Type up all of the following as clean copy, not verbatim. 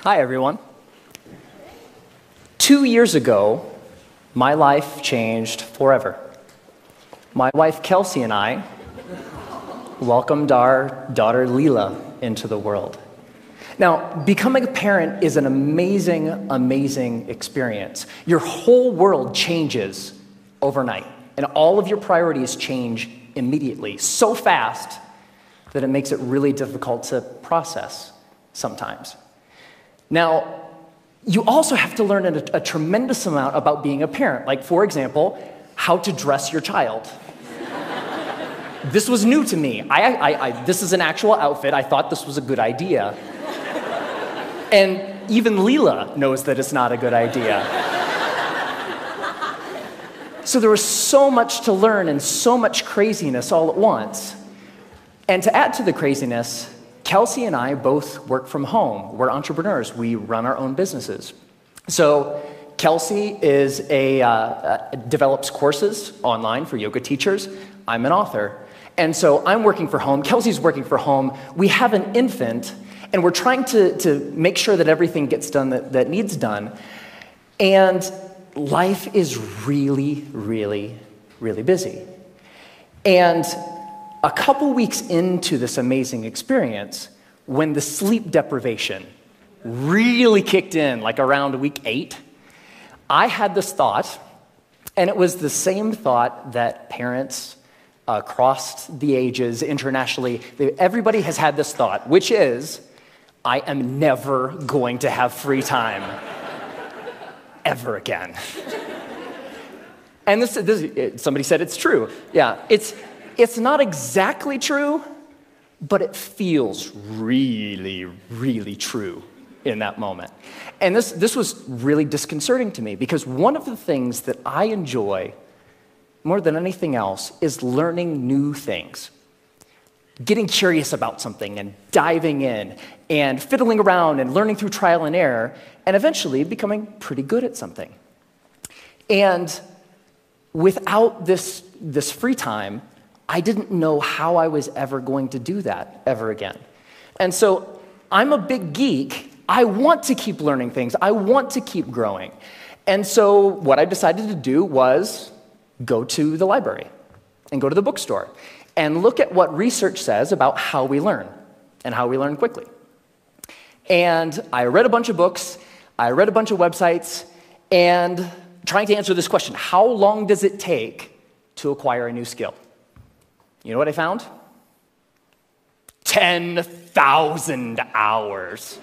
Hi, everyone. 2 years ago, my life changed forever. My wife, Kelsey, and I welcomed our daughter, Leela, into the world. Now, becoming a parent is an amazing, amazing experience. Your whole world changes overnight, and all of your priorities change immediately, so fast that it makes it really difficult to process sometimes. Now, you also have to learn a tremendous amount about being a parent, like, for example, how to dress your child. This was new to me. This is an actual outfit. I thought this was a good idea. And even Leela knows that it's not a good idea. So there was so much to learn and so much craziness all at once. And to add to the craziness, Kelsey and I both work from home. We're entrepreneurs. We run our own businesses. So Kelsey is develops courses online for yoga teachers. I'm an author. And so I'm working from home. Kelsey's working from home. We have an infant, and we're trying to make sure that everything gets done that needs done. And life is really, really, really busy. And a couple weeks into this amazing experience, when the sleep deprivation really kicked in, like around week 8, I had this thought, and it was the same thought that parents across the ages internationally, everybody has had this thought, which is, I am never going to have free time ever again. And somebody said it's true. Yeah, it's not exactly true, but it feels really, really true in that moment. And this was really disconcerting to me, because one of the things that I enjoy more than anything else is learning new things. Getting curious about something and diving in and fiddling around and learning through trial and error and eventually becoming pretty good at something. And without this free time, I didn't know how I was ever going to do that ever again. And so I'm a big geek. I want to keep learning things. I want to keep growing. And so what I decided to do was go to the library and go to the bookstore and look at what research says about how we learn and how we learn quickly. And I read a bunch of books, I read a bunch of websites, and trying to answer this question, how long does it take to acquire a new skill? You know what I found? 10,000 hours.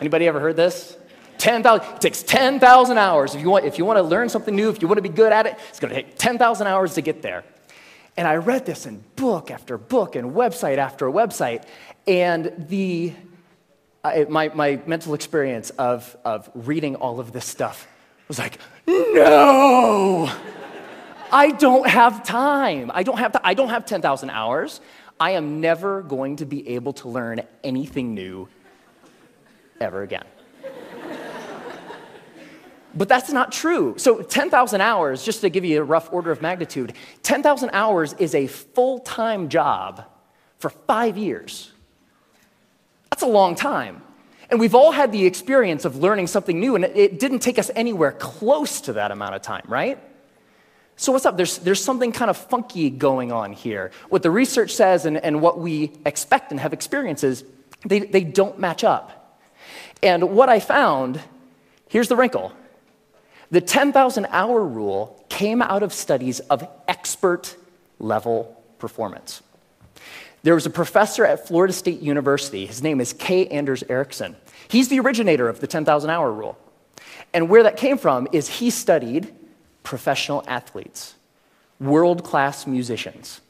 Anybody ever heard this? 10,000. It takes 10,000 hours. If you want to learn something new, if you want to be good at it, it's going to take 10,000 hours to get there. And I read this in book after book and website after website, and my mental experience of reading all of this stuff was like, no! I don't have time. I don't have 10,000 hours. I am never going to be able to learn anything new ever again. But that's not true. So 10,000 hours, just to give you a rough order of magnitude, 10,000 hours is a full-time job for 5 years. That's a long time. And we've all had the experience of learning something new, and it didn't take us anywhere close to that amount of time, right? So what's up? There's something kind of funky going on here. What the research says and what we expect and have experiences, they don't match up. And what I found, here's the wrinkle. The 10,000 hour rule came out of studies of expert level performance. There was a professor at Florida State University. His name is K. Anders Ericsson. He's the originator of the 10,000 hour rule. And where that came from is he studied professional athletes, world-class musicians,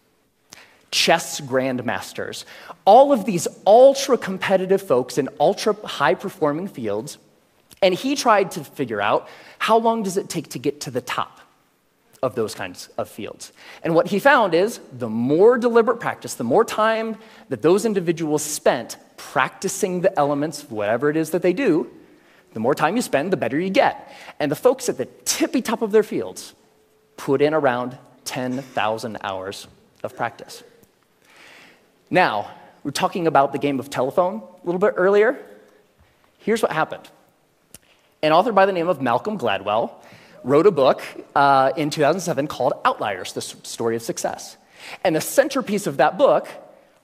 chess grandmasters, all of these ultra-competitive folks in ultra-high-performing fields, and he tried to figure out how long does it take to get to the top of those kinds of fields. And what he found is the more deliberate practice, the more time that those individuals spent practicing the elements, whatever it is that they do, the more time you spend, the better you get. And the folks at the tippy top of their fields put in around 10,000 hours of practice. Now, we were talking about the game of telephone a little bit earlier. Here's what happened. An author by the name of Malcolm Gladwell wrote a book in 2007 called Outliers, the Story of Success. And the centerpiece of that book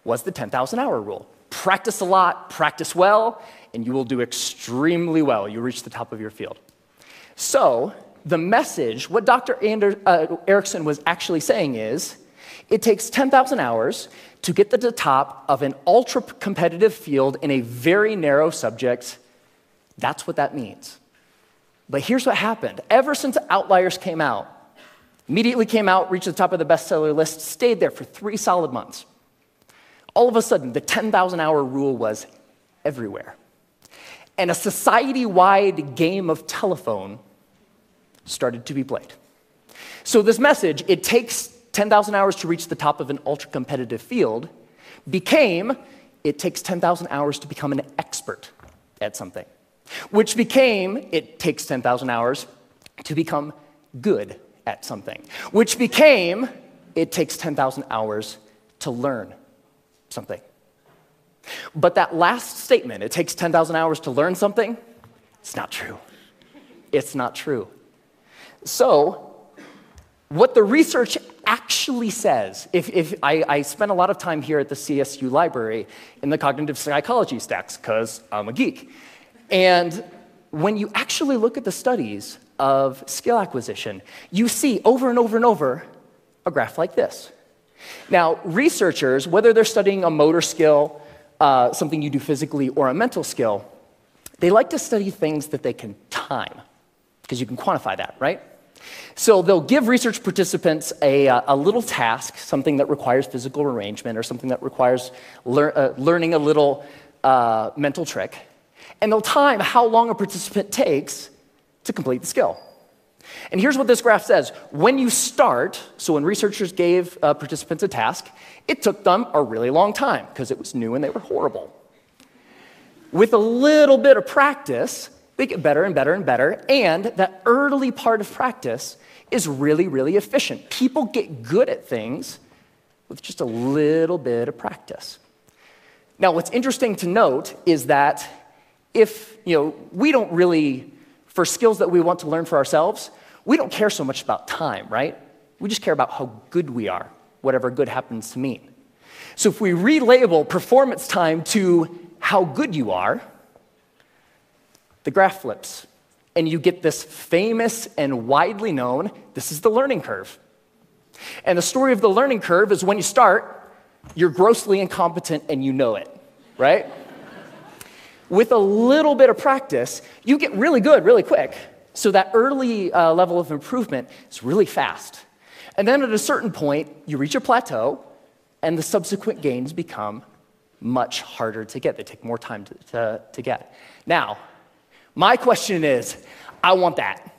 was the 10,000-hour rule. Practice a lot, practice well, and you will do extremely well. You'll reach the top of your field. So the message, what Dr. Erickson was actually saying is, it takes 10,000 hours to get to the top of an ultra-competitive field in a very narrow subject. That's what that means. But here's what happened. Ever since Outliers came out, immediately came out, reached the top of the bestseller list, stayed there for 3 solid months. All of a sudden, the 10,000-hour rule was everywhere. And a society-wide game of telephone started to be played. So this message, it takes 10,000 hours to reach the top of an ultra-competitive field, became, it takes 10,000 hours to become an expert at something. Which became, it takes 10,000 hours to become good at something. Which became, it takes 10,000 hours to learn something. But that last statement, it takes 10,000 hours to learn something, it's not true. It's not true. So, what the research actually says, if I spent a lot of time here at the CSU library in the cognitive psychology stacks, because I'm a geek. And when you actually look at the studies of skill acquisition, you see over and over and over a graph like this. Now, researchers, whether they're studying a motor skill, something you do physically, or a mental skill, they like to study things that they can time, because you can quantify that, right? So they'll give research participants a little task, something that requires physical arrangement or something that requires learning a little mental trick, and they'll time how long a participant takes to complete the skill. And here's what this graph says. When you start, so when researchers gave participants a task, it took them a really long time because it was new and they were horrible. With a little bit of practice, they get better and better and better, and that early part of practice is really, really efficient. People get good at things with just a little bit of practice. Now, what's interesting to note is that if, we don't really, for skills that we want to learn for ourselves, we don't care so much about time, right? We just care about how good we are, whatever good happens to mean. So if we relabel performance time to how good you are, the graph flips, and you get this famous and widely known, this is the learning curve. And the story of the learning curve is when you start, you're grossly incompetent and you know it, right? With a little bit of practice, you get really good really quick. So that early level of improvement is really fast. And then at a certain point, you reach a plateau, and the subsequent gains become much harder to get. They take more time to get. Now, my question is, I want that,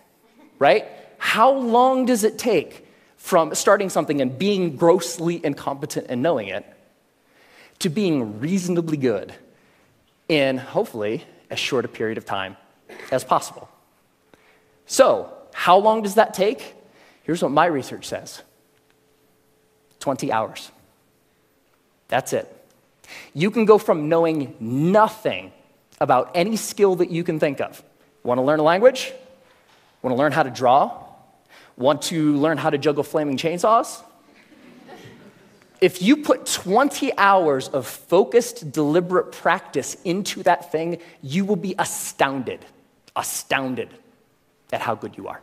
right? How long does it take from starting something and being grossly incompetent and knowing it to being reasonably good in, hopefully, as short a period of time as possible? So, how long does that take? Here's what my research says. 20 hours. That's it. You can go from knowing nothing about any skill that you can think of. Want to learn a language? Want to learn how to draw? Want to learn how to juggle flaming chainsaws? If you put 20 hours of focused, deliberate practice into that thing, you will be astounded at how good you are.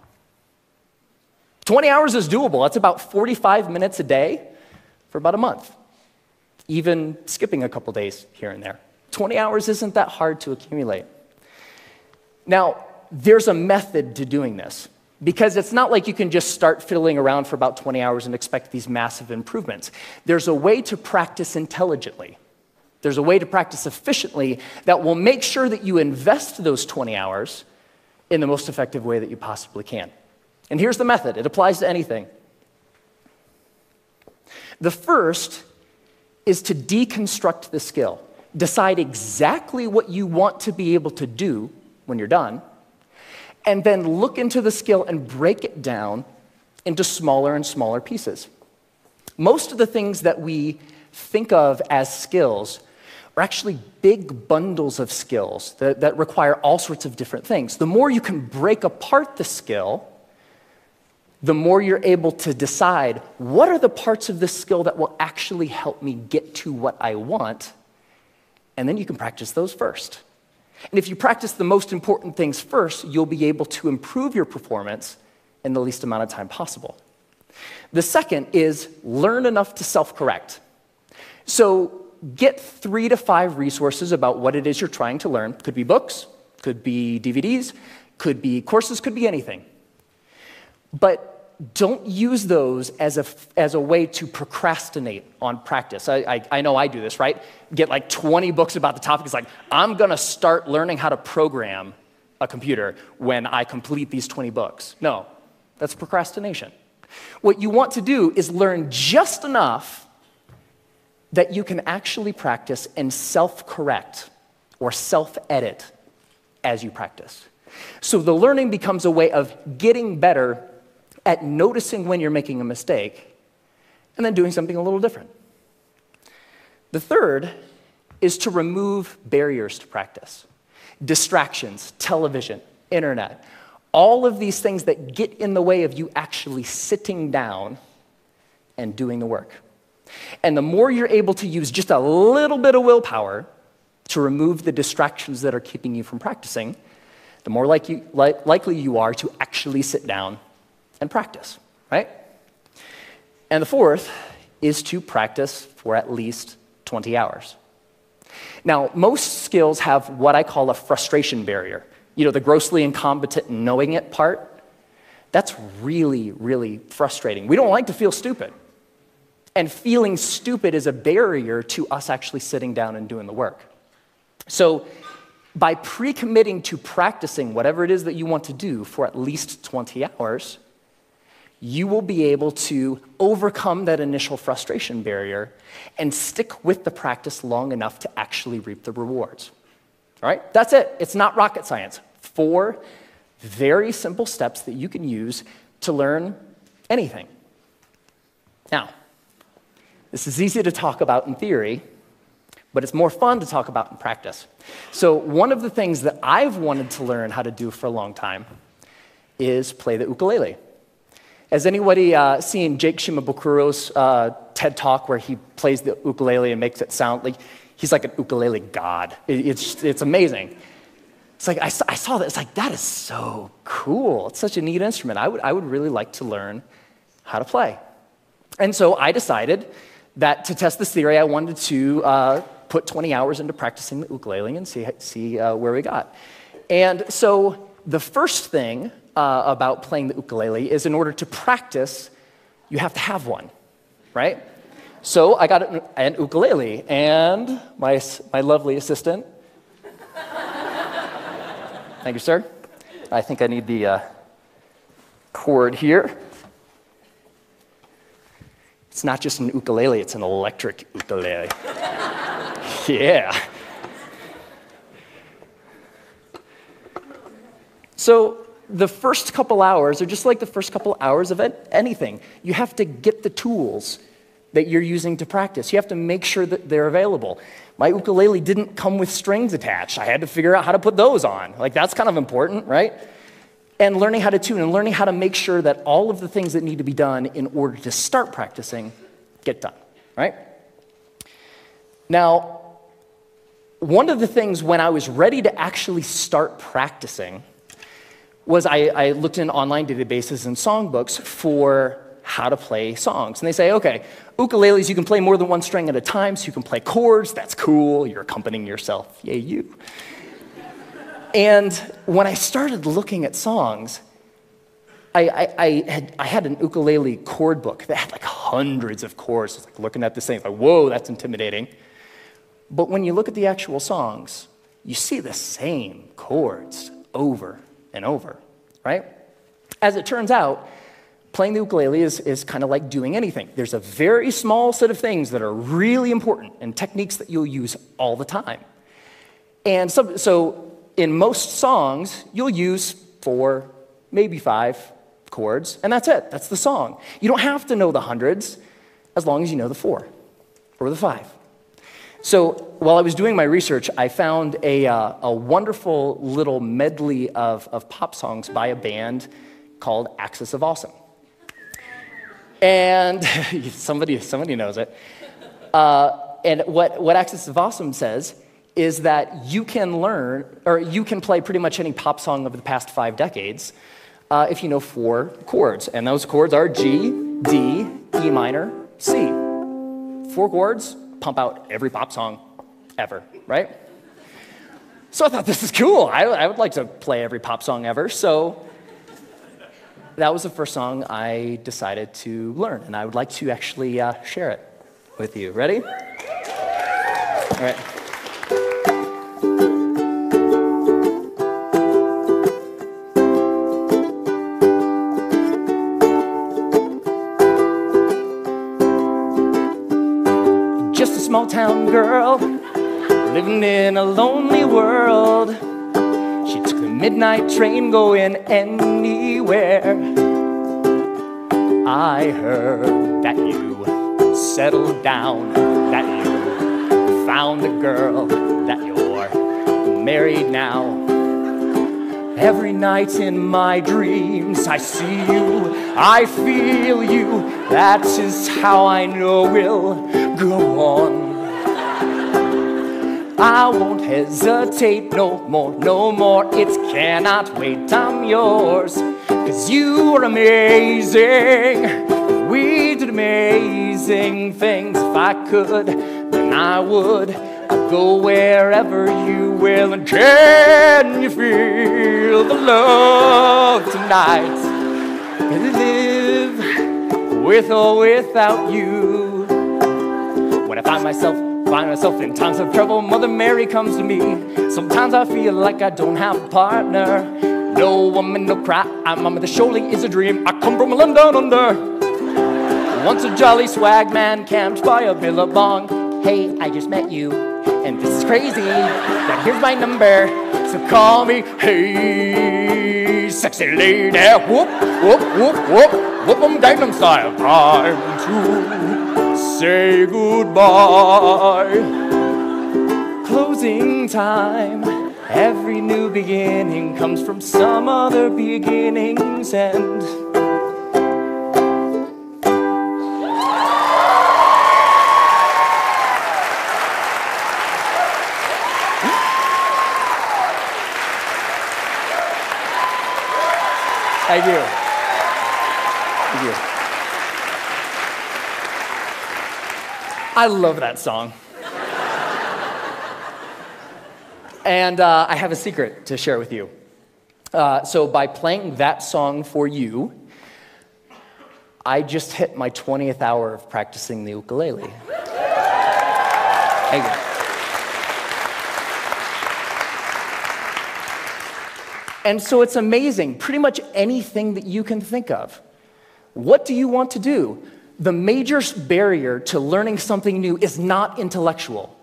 20 hours is doable. That's about 45 minutes a day for about a month, even skipping a couple days here and there. 20 hours isn't that hard to accumulate. Now, there's a method to doing this, because it's not like you can just start fiddling around for about 20 hours and expect these massive improvements. There's a way to practice intelligently. There's a way to practice efficiently that will make sure that you invest those 20 hours in the most effective way that you possibly can. And here's the method. It applies to anything. The first is to deconstruct the skill. Decide exactly what you want to be able to do when you're done, and then look into the skill and break it down into smaller and smaller pieces. Most of the things that we think of as skills are actually big bundles of skills that require all sorts of different things. The more you can break apart the skill, the more you're able to decide what are the parts of this skill that will actually help me get to what I want, and then you can practice those first. And if you practice the most important things first, you'll be able to improve your performance in the least amount of time possible. The second is learn enough to self-correct. So get 3 to 5 resources about what it is you're trying to learn. Could be books, could be DVDs, could be courses, could be anything. But don't use those as a way to procrastinate on practice. I know I do this, right? Get like 20 books about the topic. It's like, I'm going to start learning how to program a computer when I complete these 20 books. No, that's procrastination. What you want to do is learn just enough that you can actually practice and self-correct or self-edit as you practice. So the learning becomes a way of getting better at noticing when you're making a mistake and then doing something a little different. The third is to remove barriers to practice. Distractions, television, internet, all of these things that get in the way of you actually sitting down and doing the work. And the more you're able to use just a little bit of willpower to remove the distractions that are keeping you from practicing, the more likely you are to actually sit down and practice, right? And the fourth is to practice for at least 20 hours. Now, most skills have what I call a frustration barrier. You know, the grossly incompetent knowing it part. That's really, really frustrating. We don't like to feel stupid. And feeling stupid is a barrier to us actually sitting down and doing the work. So by pre-committing to practicing whatever it is that you want to do for at least 20 hours, you will be able to overcome that initial frustration barrier and stick with the practice long enough to actually reap the rewards. All right? That's it. It's not rocket science. 4 very simple steps that you can use to learn anything. Now, this is easy to talk about in theory, but it's more fun to talk about in practice. So one of the things that I've wanted to learn how to do for a long time is play the ukulele. Has anybody seen Jake Shimabukuro's TED Talk where he plays the ukulele and makes it sound like he's like an ukulele god? It's amazing. It's like I saw that. It's like, that is so cool. It's such a neat instrument. I would really like to learn how to play. And so I decided that to test this theory, I wanted to put 20 hours into practicing the ukulele and see where we got. And so the first thing about playing the ukulele is in order to practice, you have to have one, right? So I got an ukulele, and my lovely assistant, thank you, sir. I think I need the cord here. It's not just an ukulele, it's an electric ukulele. Yeah. So the first couple hours are just like the first couple hours of anything. You have to get the tools that you're using to practice. You have to make sure that they're available. My ukulele didn't come with strings attached. I had to figure out how to put those on. Like, that's kind of important, right? And learning how to tune and learning how to make sure that all of the things that need to be done in order to start practicing get done, right? Now, one of the things when I was ready to actually start practicing was I looked in online databases and songbooks for how to play songs. And they say, okay, ukuleles, you can play more than one string at a time, so you can play chords. That's cool. You're accompanying yourself. Yay, you. And when I started looking at songs, I had an ukulele chord book that had like hundreds of chords. I was like looking at this thing, like, whoa, that's intimidating. But when you look at the actual songs, you see the same chords over and over, right? As it turns out, playing the ukulele is kind of like doing anything. There's a very small set of things that are really important and techniques that you'll use all the time. And so in most songs, you'll use 4, maybe 5 chords, and that's it. That's the song. You don't have to know the hundreds as long as you know the 4 or the 5. So while I was doing my research, I found a wonderful little medley of pop songs by a band called Axis of Awesome. And somebody knows it. And what Axis of Awesome says is that you can learn, or you can play pretty much any pop song over the past 5 decades if you know 4 chords. And those chords are G, D, E minor, C. 4 chords, pump out every pop song ever, right? So I thought, this is cool. I would like to play every pop song ever. So that was the first song I decided to learn. And I would like to actually share it with you. Ready? All right. Just a small town girl living in a lonely world. She took the midnight train going anywhere. I heard that you settled down, that you found a girl, that you're married now. Every night in my dreams I see you, I feel you. That is how I know we'll go on. I won't hesitate no more. It cannot wait, I'm yours. 'Cause you are amazing. We did amazing things. If I could, then I would. I'd go wherever you will. And can you feel the love tonight? Can I live with or without you? When I find myself in times of trouble, Mother Mary comes to me. Sometimes I feel like I don't have a partner. No woman, no cry, mama, this surely is a dream. I come from a land down under. Once a jolly swag man camped by a billabong. Hey, I just met you, and this is crazy. Now here's my number, so call me. Hey, sexy lady, whoop, whoop, whoop, whoop, whoop 'em Gangnam Style. Time to say goodbye. Closing time. Every new beginning comes from some other beginning's end. Thank you. Thank you. I love that song. And I have a secret to share with you. So by playing that song for you, I just hit my 20th hour of practicing the ukulele. Thank you. And so it's amazing, pretty much anything that you can think of. What do you want to do? The major barrier to learning something new is not intellectual.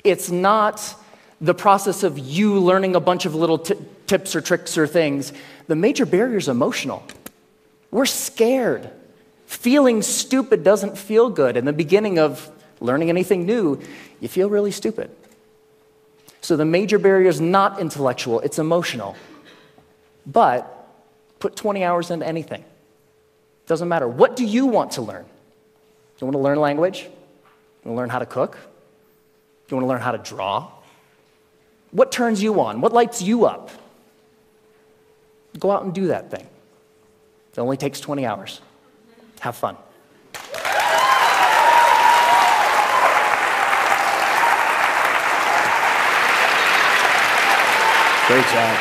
It's not the process of you learning a bunch of little tips or tricks or things. The major barrier is emotional. We're scared. Feeling stupid doesn't feel good. In the beginning of learning anything new, you feel really stupid. So the major barrier is not intellectual, it's emotional. But put 20 hours into anything. Doesn't matter. What do you want to learn? You want to learn language? You want to learn how to cook? You want to learn how to draw? What turns you on? What lights you up? Go out and do that thing. It only takes 20 hours. Have fun. Great job.